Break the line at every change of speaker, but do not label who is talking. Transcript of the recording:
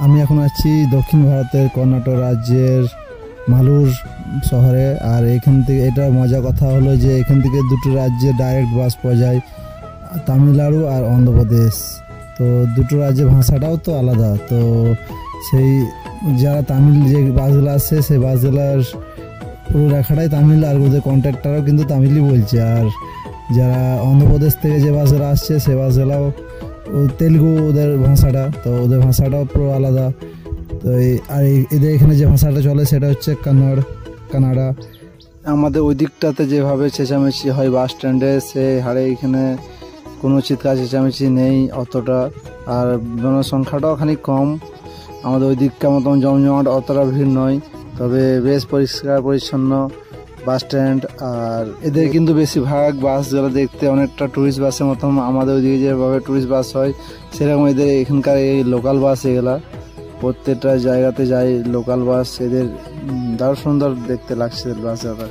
আমি এখন আছি দক্ষিণ ভারতের কর্ণাটক রাজ্যের মালুর শহরে। আর এখান থেকে এটা মজার কথা হলো যে এখান থেকে দুটো রাজ্যে ডাইরেক্ট বাস পাওয়া যায়, তামিলনাড়ু আর অন্ধ্রপ্রদেশ। তো দুটো রাজ্যের ভাষাটাও তো আলাদা। তো সেই যারা তামিল যে বাসগুলো আসছে সেই বাসগুলার পুরো লেখাটাই তামিল, আর ওদের কন্ট্রাক্টারও কিন্তু তামিলই বলছে। আর যারা অন্ধ্রপ্রদেশ থেকে যে বাসগুলো আসছে সে বাসগুলাও তেলুগু ওদের ভাষাটা, তো ওদের ভাষাটাও পুরো আলাদা। তো আর এদের এখানে যে ভাষাটা চলে সেটা হচ্ছে কানাডা। আমাদের ওই দিকটাতে যেভাবে চেঁচামেচি হয় বাস স্ট্যান্ডে, সে হারে এখানে কোনো চিৎকার চেঁচামেচি নেই অতটা, আর জনসংখ্যাটাও খানিক কম। আমাদের ওই দিককার মতন জমজমাট অতটা ভিড় নয়, তবে বেশ পরিষ্কার পরিচ্ছন্ন বাস স্ট্যান্ড। আর এদের কিন্তু বেশিরভাগ বাসগুলো দেখতে অনেকটা ট্যুরিস্ট বাসের মতন, আমাদের ওইদিকে যেভাবে ট্যুরিস্ট বাস হয় সেরকম এদের এখানকার এই লোকাল বাস এগুলা প্রত্যেকটা জায়গাতে যায় লোকাল বাস। এদের দারুণ সুন্দর দেখতে লাগছে বাসগুলো।